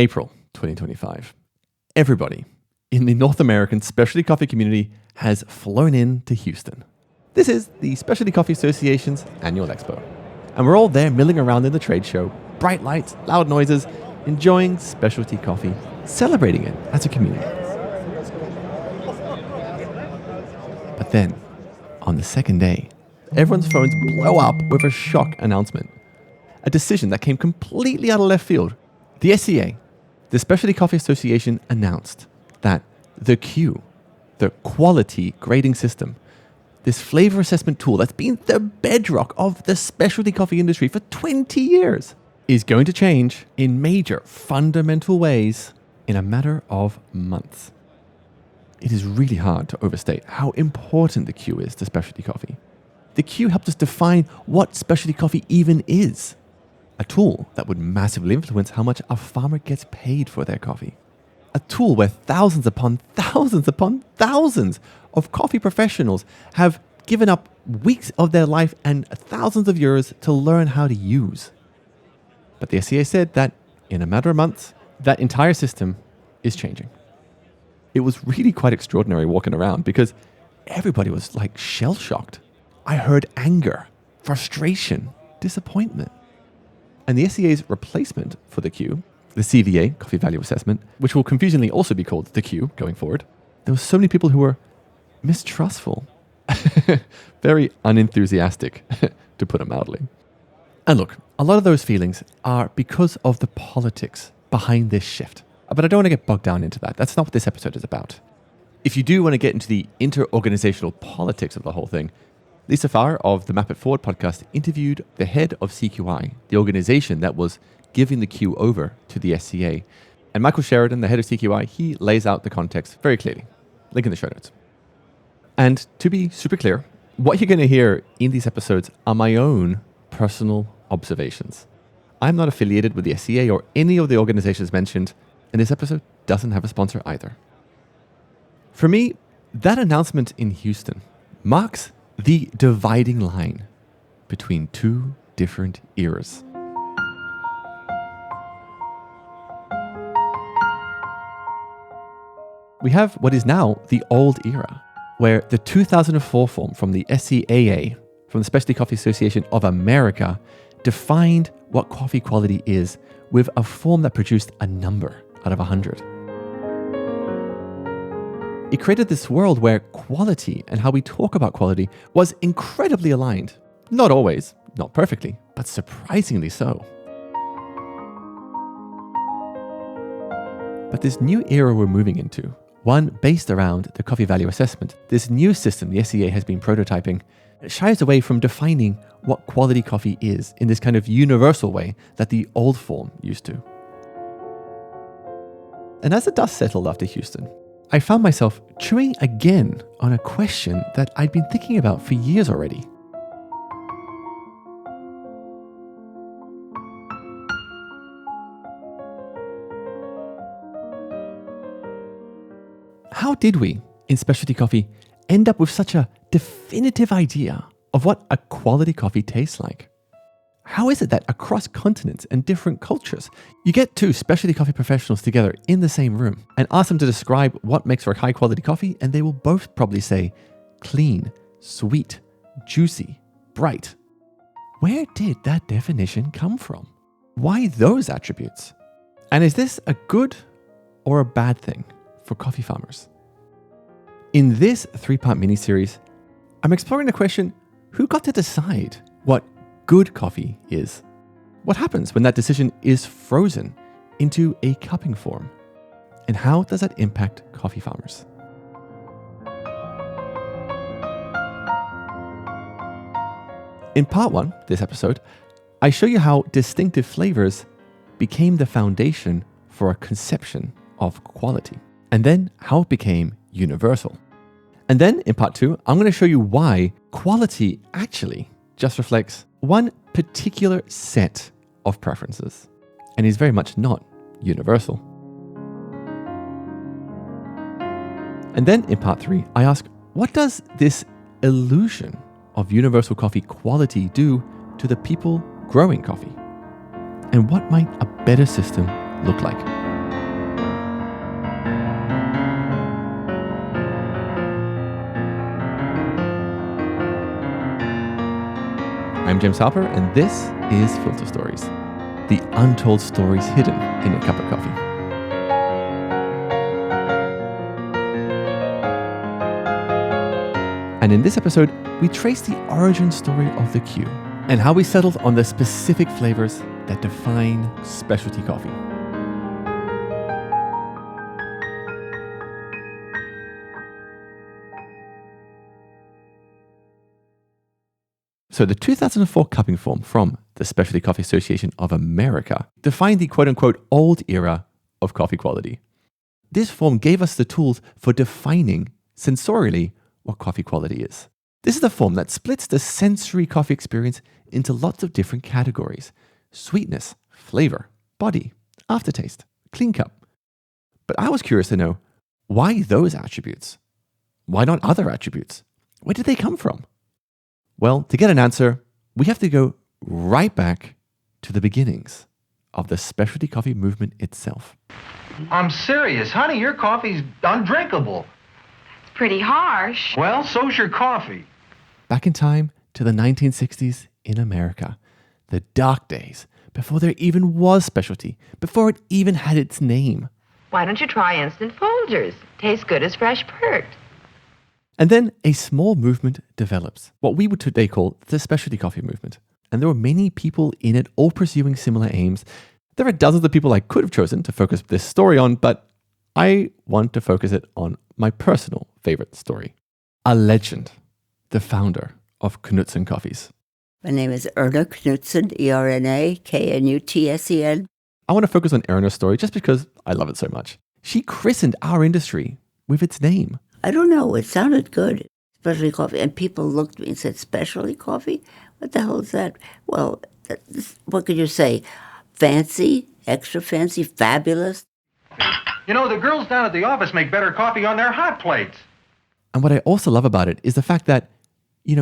April 2025. Everybody in the North American specialty coffee community has flown in to Houston. This is the Specialty Coffee Association's annual expo. And we're all there milling around in the trade show, bright lights, loud noises, enjoying specialty coffee, celebrating it as a community. But then, on the second day, everyone's phones blow up with a shock announcement. A decision that came completely out of left field. The SCA, the Specialty Coffee Association, announced that the Q, the quality grading system, this flavor assessment tool that's been the bedrock of the specialty coffee industry for 20 years, is going to change in major fundamental ways in a matter of months. It is really hard to overstate how important the Q is to specialty coffee. The Q helped us define what specialty coffee even is, a tool that would massively influence how much a farmer gets paid for their coffee. A tool where thousands upon thousands upon thousands of coffee professionals have given up weeks of their life and thousands of euros to learn how to use. But the SCA said that in a matter of months, that entire system is changing. It was really quite extraordinary walking around because everybody was like shell-shocked. I heard anger, frustration, disappointment. And the SCA's replacement for the Q, the CVA, Coffee Value Assessment, which will confusingly also be called the Q going forward, there were so many people who were mistrustful, very unenthusiastic, to put it mildly. And look, a lot of those feelings are because of the politics behind this shift. But I don't want to get bogged down into that. That's not what this episode is about. If you do want to get into the inter-organizational politics of the whole thing, Lisa Farr of the Map It Forward podcast interviewed the head of CQI, the organization that was giving the Q over to the SCA. And Michael Sheridan, the head of CQI, he lays out the context very clearly. Link in the show notes. And to be super clear, what you're going to hear in these episodes are my own personal observations. I'm not affiliated with the SCA or any of the organizations mentioned, and this episode doesn't have a sponsor either. For me, that announcement in Houston marks the dividing line between two different eras. We have what is now the old era, where the 2004 form from the SCAA, from the Specialty Coffee Association of America, defined what coffee quality is with a form that produced a number out of 100. It created this world where quality and how we talk about quality was incredibly aligned. Not always, not perfectly, but surprisingly so. But this new era we're moving into, one based around the coffee value assessment, this new system the SCA has been prototyping, shies away from defining what quality coffee is in this kind of universal way that the old form used to. And as the dust settled after Houston, I found myself chewing again on a question that I'd been thinking about for years already. How did we, in specialty coffee, end up with such a definitive idea of what a quality coffee tastes like? How is it that across continents and different cultures, you get two specialty coffee professionals together in the same room and ask them to describe what makes for high quality coffee, and they will both probably say clean, sweet, juicy, bright. Where did that definition come from? Why those attributes? And is this a good or a bad thing for coffee farmers? In this 3-part mini-series, I'm exploring the question, who got to decide what good coffee is? What happens when that decision is frozen into a cupping form? And how does that impact coffee farmers? In part 1, this episode, I show you how distinctive flavors became the foundation for a conception of quality, and then how it became universal. And then in part 2, I'm going to show you why quality actually just reflects one particular set of preferences and is very much not universal. And then in part 3, I ask, what does this illusion of universal coffee quality do to the people growing coffee? And what might a better system look like? I'm James Harper, and this is Filter Stories, the untold stories hidden in a cup of coffee. And in this episode, we trace the origin story of the Q and how we settled on the specific flavors that define specialty coffee. So the 2004 cupping form from the Specialty Coffee Association of America defined the quote-unquote old era of coffee quality. This form gave us the tools for defining sensorially what coffee quality is. This is the form that splits the sensory coffee experience into lots of different categories: sweetness, flavor, body, aftertaste, clean cup. But I was curious to know, why those attributes? Why not other attributes? Where did they come from? Well, to get an answer, we have to go right back to the beginnings of the specialty coffee movement itself. I'm serious, honey, your coffee's undrinkable. It's pretty harsh. Well, so's your coffee. Back in time to the 1960s in America, the dark days, before there even was specialty, before it even had its name. Why don't you try instant Folgers? Tastes good as fresh perked. And then a small movement develops, what we would today call the specialty coffee movement. And there were many people in it, all pursuing similar aims. There are dozens of people I could have chosen to focus this story on, but I want to focus it on my personal favorite story. A legend, the founder of Knutsen Coffees. My name is Erna Knutsen, Erna-Knutsen. I want to focus on Erna's story just because I love it so much. She christened our industry with its name. I don't know, it sounded good, specialty coffee. And people looked at me and said, specialty coffee? What the hell is that? Well, what could you say? Fancy, extra fancy, fabulous? You know, the girls down at the office make better coffee on their hot plates. And what I also love about it is the fact that,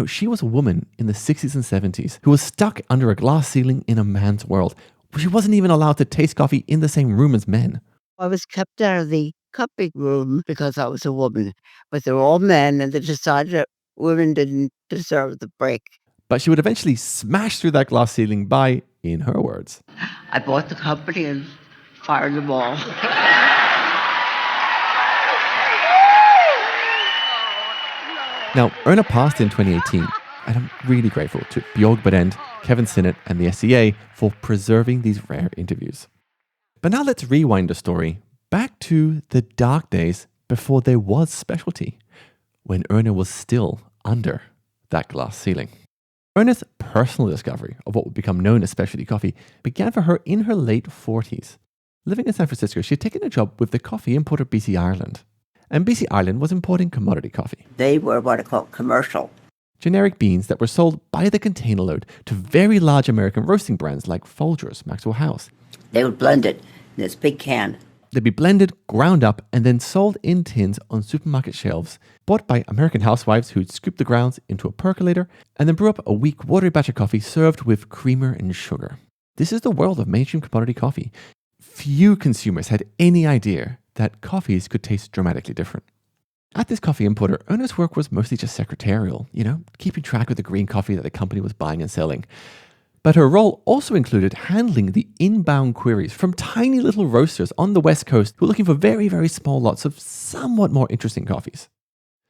she was a woman in the 60s and 70s who was stuck under a glass ceiling in a man's world. She wasn't even allowed to taste coffee in the same room as men. I was kept out of the cupping room because I was a woman. But they were all men, and they decided that women didn't deserve the break. But she would eventually smash through that glass ceiling by, in her words, I bought the company and fired them all. Now, Erna passed in 2018, and I'm really grateful to Bjorg Berend, Kevin Sinnott, and the SCA for preserving these rare interviews. But now let's rewind the story back to the dark days before there was specialty, when Erna was still under that glass ceiling. Erna's personal discovery of what would become known as specialty coffee began for her in her late 40s. Living in San Francisco, she had taken a job with the coffee importer BC Ireland. And BC Ireland was importing commodity coffee. They were what I call commercial. Generic beans that were sold by the container load to very large American roasting brands like Folgers, Maxwell House. They would blend it in this big can. They'd be blended, ground up, and then sold in tins on supermarket shelves, bought by American housewives who'd scoop the grounds into a percolator and then brew up a weak, watery batch of coffee served with creamer and sugar. This is the world of mainstream commodity coffee. Few consumers had any idea that coffees could taste dramatically different. At this coffee importer, Erna's work was mostly just secretarial, keeping track of the green coffee that the company was buying and selling. But her role also included handling the inbound queries from tiny little roasters on the West Coast who were looking for very, very small lots of somewhat more interesting coffees.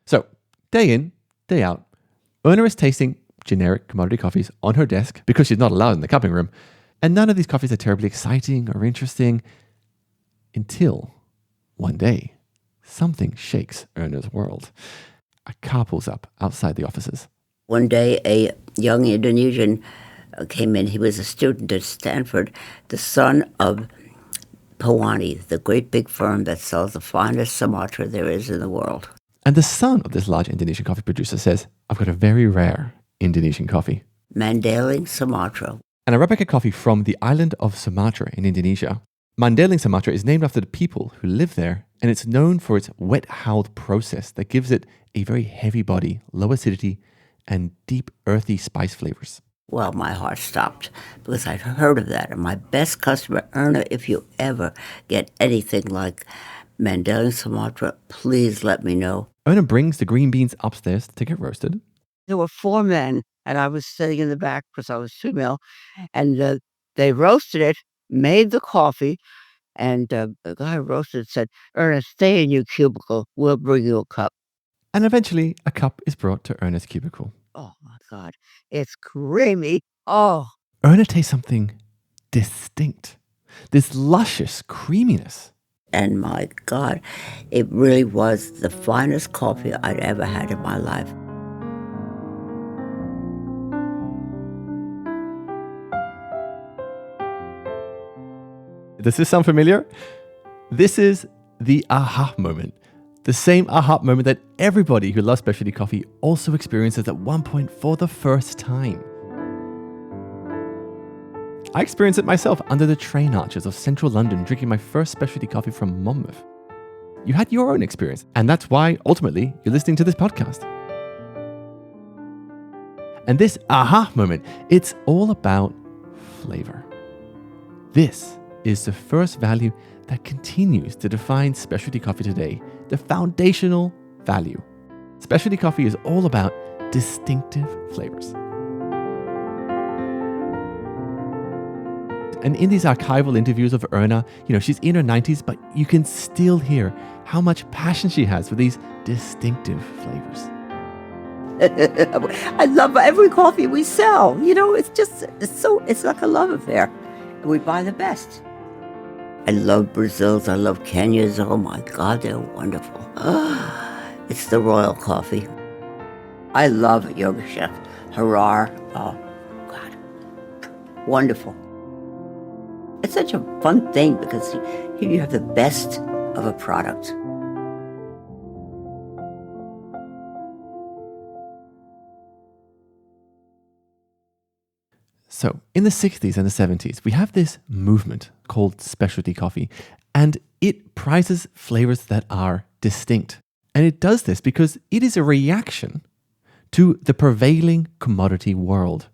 So, day in, day out, Erna is tasting generic commodity coffees on her desk because she's not allowed in the cupping room. And none of these coffees are terribly exciting or interesting until one day, something shakes Erna's world. A car pulls up outside the offices. One day, a young Indonesian came in. He was a student at Stanford, the son of Pewani, the great big firm that sells the finest Sumatra there is in the world. And the son of this large Indonesian coffee producer says, I've got a very rare Indonesian coffee. Mandaling Sumatra. An Arabica coffee from the island of Sumatra in Indonesia. Mandaling Sumatra is named after the people who live there, and it's known for its wet-howled process that gives it a very heavy body, low acidity, and deep earthy spice flavors. Well, my heart stopped because I'd heard of that. And my best customer, Erna, if you ever get anything like Mandela Sumatra, please let me know. Erna brings the green beans upstairs to get roasted. There were 4 men, and I was sitting in the back because I was female, and they roasted it, made the coffee, and the guy who roasted it said, "Ernest, stay in your cubicle. We'll bring you a cup." And eventually, a cup is brought to Erna's cubicle. Oh, my God. It's creamy. Oh. Erna tastes something distinct. This luscious creaminess. And my God, it really was the finest coffee I'd ever had in my life. Does this sound familiar? This is the aha moment. The same aha moment that everybody who loves specialty coffee also experiences at one point for the first time. I experienced it myself under the train arches of central London drinking my first specialty coffee from Monmouth. You had your own experience, and that's why, ultimately, you're listening to this podcast. And this aha moment, it's all about flavor. This is the first value that continues to define specialty coffee today, the foundational value. Specialty coffee is all about distinctive flavors. And in these archival interviews of Erna, she's in her 90s, but you can still hear how much passion she has for these distinctive flavors. I love every coffee we sell. It's like a love affair. We buy the best. I love Brazils. I love Kenyas. Oh my God, they're wonderful. It's the royal coffee. I love Yoga Chef Harar. Oh God, wonderful. It's such a fun thing because here you have the best of a product. So, in the 60s and the 70s, we have this movement called specialty coffee, and it prizes flavors that are distinct. And it does this because it is a reaction to the prevailing commodity world.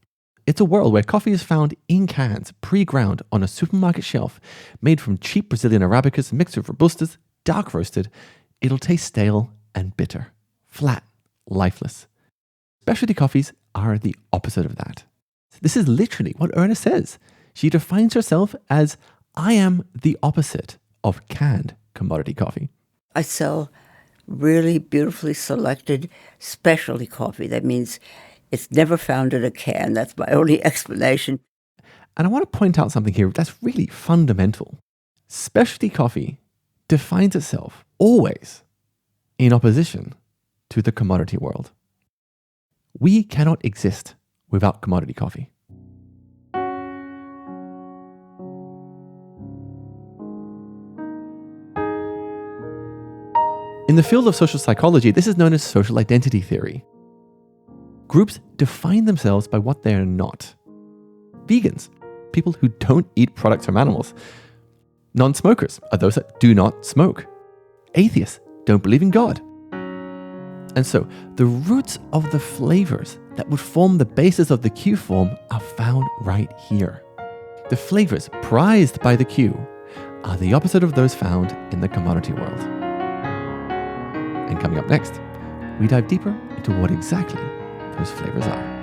It's a world where coffee is found in cans, pre-ground on a supermarket shelf, made from cheap Brazilian Arabicas mixed with Robustas, dark roasted. It'll taste stale and bitter, flat, lifeless. Specialty coffees are the opposite of that. This is literally what Erna says. She defines herself as, I am the opposite of canned commodity coffee. I sell really beautifully selected specialty coffee. That means it's never found in a can. That's my only explanation. And I want to point out something here that's really fundamental. Specialty coffee defines itself always in opposition to the commodity world. We cannot exist without commodity coffee. In the field of social psychology, this is known as social identity theory. Groups define themselves by what they are not. Vegans, people who don't eat products from animals. Non-smokers are those that do not smoke. Atheists don't believe in God. And so, the roots of the flavors that would form the basis of the Q form are found right here. The flavors prized by the Q are the opposite of those found in the commodity world. And coming up next, we dive deeper into what exactly those flavors are.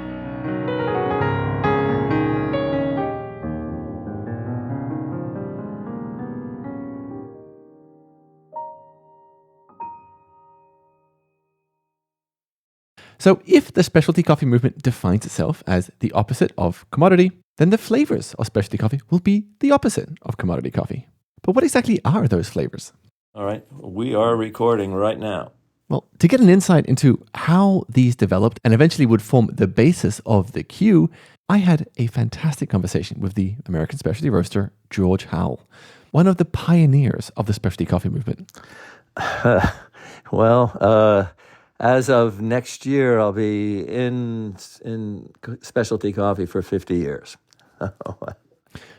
So if the specialty coffee movement defines itself as the opposite of commodity, then the flavors of specialty coffee will be the opposite of commodity coffee. But what exactly are those flavors? All right, we are recording right now. Well, to get an insight into how these developed and eventually would form the basis of the Q, I had a fantastic conversation with the American specialty roaster, George Howell, one of the pioneers of the specialty coffee movement. As of next year, I'll be in specialty coffee for 50 years.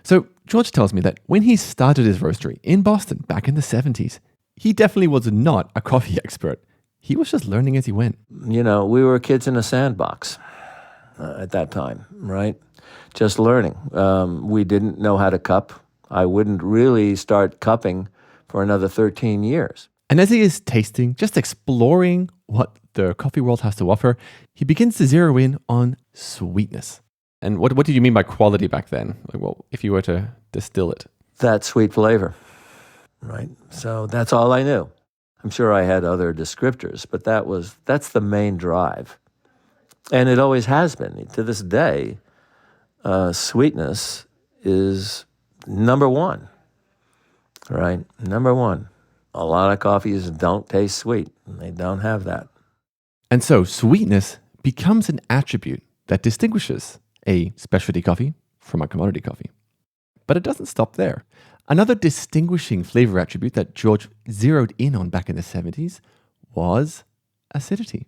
So George tells me that when he started his roastery in Boston back in the 70s, he definitely was not a coffee expert. He was just learning as he went. We were kids in a sandbox at that time, right? Just learning. We didn't know how to cup. I wouldn't really start cupping for another 13 years. And as he is tasting, just exploring what the coffee world has to offer, he begins to zero in on sweetness. And what did you mean by quality back then? Like, well, if you were to distill it. That sweet flavor, right? So that's all I knew. I'm sure I had other descriptors, but that's the main drive. And it always has been. To this day, sweetness is number one, right? Number one. A lot of coffees don't taste sweet. They don't have that. And so sweetness becomes an attribute that distinguishes a specialty coffee from a commodity coffee. But it doesn't stop there. Another distinguishing flavor attribute that George zeroed in on back in the 70s was acidity.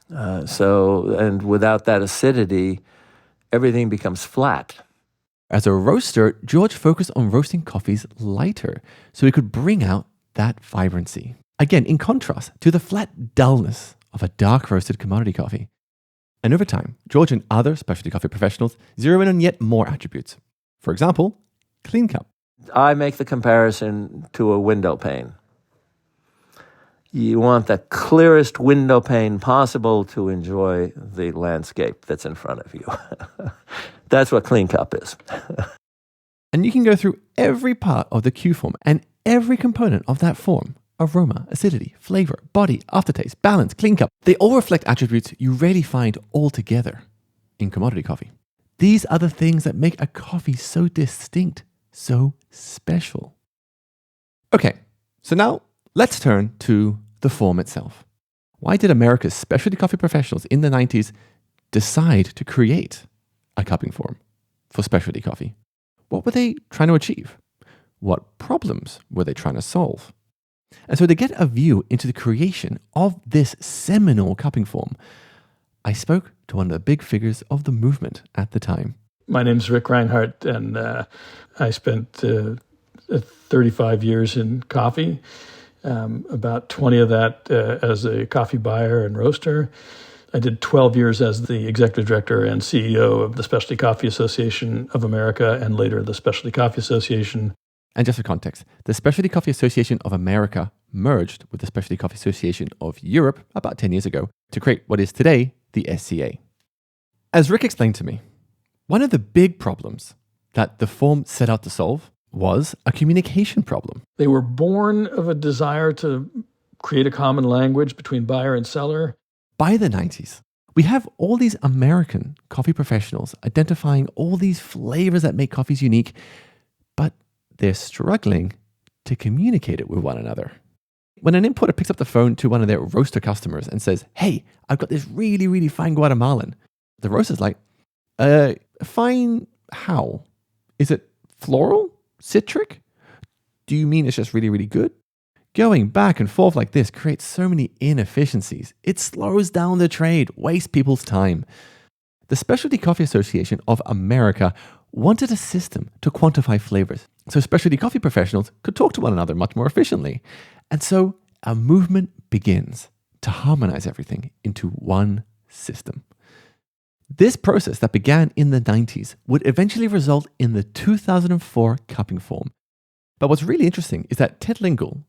And without that acidity, everything becomes flat. As a roaster, George focused on roasting coffees lighter so he could bring out that vibrancy. Again, in contrast to the flat dullness of a dark roasted commodity coffee. And over time, George and other specialty coffee professionals zero in on yet more attributes. For example, clean cup. I make the comparison to a window pane. You want the clearest window pane possible to enjoy the landscape that's in front of you. That's what clean cup is. And you can go through every part of the Q form and every component of that form: aroma, acidity, flavor, body, aftertaste, balance, clean cup. They all reflect attributes you rarely find all together in commodity coffee. These are the things that make a coffee so distinct, so special. Okay, so now let's turn to the form itself. Why did America's specialty coffee professionals in the 90s decide to create a cupping form for specialty coffee? What were they trying to achieve? What problems were they trying to solve? And so to get a view into the creation of this seminal cupping form, I spoke to one of the big figures of the movement at the time. My name's Rick Reinhardt, and I spent 35 years in coffee, about 20 of that as a coffee buyer and roaster. I did 12 years as the executive director and CEO of the Specialty Coffee Association of America and later the Specialty Coffee Association. And just for context, the Specialty Coffee Association of America merged with the Specialty Coffee Association of Europe about 10 years ago to create what is today the SCA. As Rick explained to me, one of the big problems that the form set out to solve was a communication problem. They were born of a desire to create a common language between buyer and seller. By the 90s, we have all these American coffee professionals identifying all these flavors that make coffees unique, but they're struggling to communicate it with one another. When an importer picks up the phone to one of their roaster customers and says, "Hey, I've got this really, really fine Guatemalan," the roaster's like, fine how? Is it floral? Citric? Do you mean it's just really, really good? Going back and forth like this creates so many inefficiencies. It slows down the trade, wastes people's time. The Specialty Coffee Association of America wanted a system to quantify flavors so specialty coffee professionals could talk to one another much more efficiently. And so a movement begins to harmonize everything into one system. This process that began in the 90s would eventually result in the 2004 cupping form. But what's really interesting is that Ted Lingle,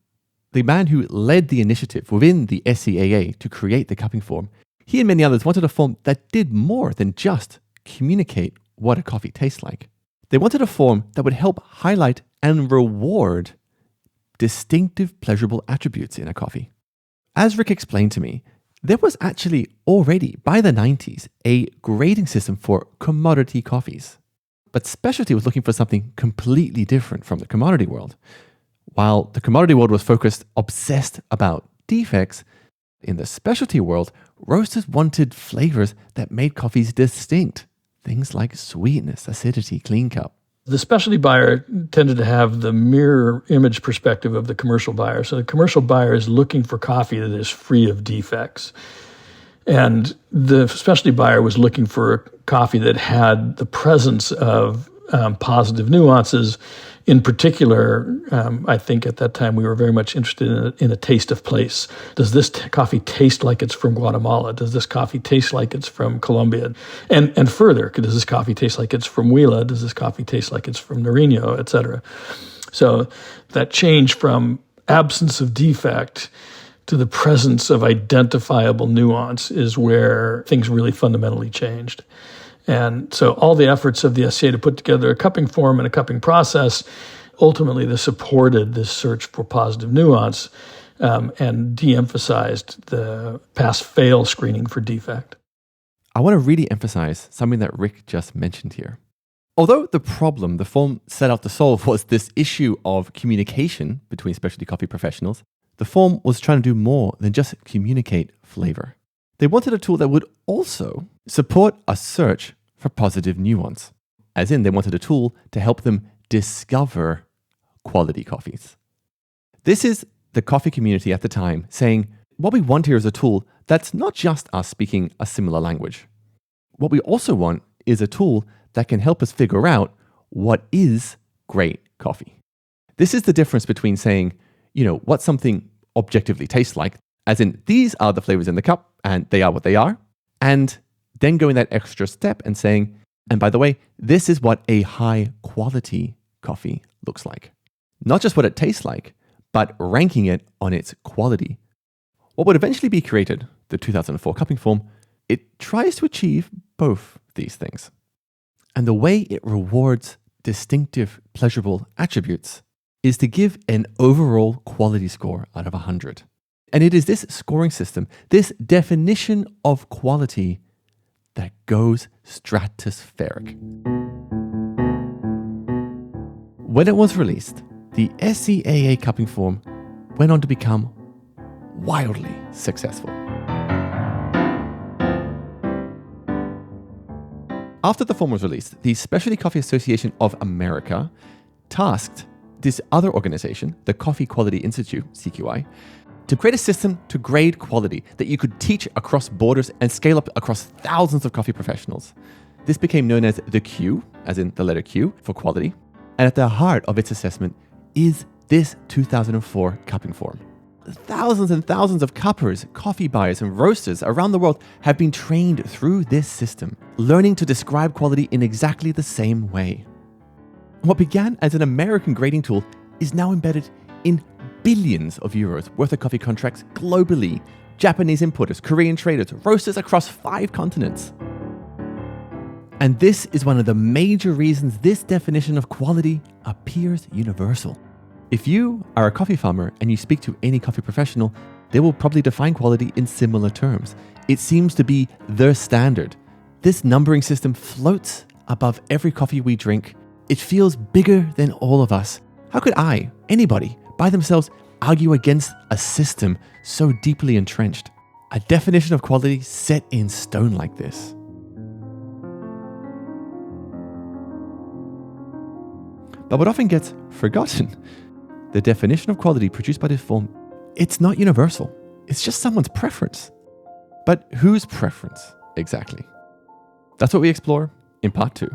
the man who led the initiative within the SCAA to create the cupping form, he and many others wanted a form that did more than just communicate what a coffee tastes like. They wanted a form that would help highlight and reward distinctive pleasurable attributes in a coffee. As Rick explained to me, there was actually already, by the 90s, a grading system for commodity coffees. But specialty was looking for something completely different from the commodity world. While the commodity world was obsessed about defects, in the specialty world, roasters wanted flavors that made coffees distinct. Things like sweetness, acidity, clean cup. The specialty buyer tended to have the mirror image perspective of the commercial buyer. So the commercial buyer is looking for coffee that is free of defects. And the specialty buyer was looking for a coffee that had the presence of positive nuances. In particular, I think at that time we were very much interested in a taste of place. Does this coffee taste like it's from Guatemala? Does this coffee taste like it's from Colombia? And further, does this coffee taste like it's from Huila? Does this coffee taste like it's from Nariño, et cetera? So that change from absence of defect to the presence of identifiable nuance is where things really fundamentally changed. And so all the efforts of the SCA to put together a cupping form and a cupping process, ultimately this supported this search for positive nuance and de-emphasized the pass-fail screening for defect. I want to really emphasize something that Rick just mentioned here. Although the problem the form set out to solve was this issue of communication between specialty coffee professionals, the form was trying to do more than just communicate flavor. They wanted a tool that would also support a search for positive nuance. As in, they wanted a tool to help them discover quality coffees. This is the coffee community at the time saying, what we want here is a tool that's not just us speaking a similar language. What we also want is a tool that can help us figure out what is great coffee. This is the difference between saying, what something objectively tastes like, as in these are the flavors in the cup and they are what they are, and then going that extra step and saying, and by the way, this is what a high quality coffee looks like. Not just what it tastes like, but ranking it on its quality. What would eventually be created, the 2004 cupping form, it tries to achieve both these things. And the way it rewards distinctive, pleasurable attributes is to give an overall quality score out of 100. And it is this scoring system, this definition of quality, that goes stratospheric. When it was released, the SCAA cupping form went on to become wildly successful. After the form was released, the Specialty Coffee Association of America tasked this other organization, the Coffee Quality Institute, CQI, to create a system to grade quality that you could teach across borders and scale up across thousands of coffee professionals. This became known as the Q, as in the letter Q, for quality. And at the heart of its assessment is this 2004 cupping form. Thousands and thousands of cuppers, coffee buyers, and roasters around the world have been trained through this system, learning to describe quality in exactly the same way. What began as an American grading tool is now embedded in billions of euros worth of coffee contracts globally. Japanese importers, Korean traders, roasters across 5 continents. And this is one of the major reasons this definition of quality appears universal. If you are a coffee farmer and you speak to any coffee professional, they will probably define quality in similar terms. It seems to be their standard. This numbering system floats above every coffee we drink. It feels bigger than all of us. How could anybody, by themselves, argue against a system so deeply entrenched? A definition of quality set in stone like this. But what often gets forgotten, the definition of quality produced by this form, it's not universal. It's just someone's preference. But whose preference exactly? That's what we explore in part 2.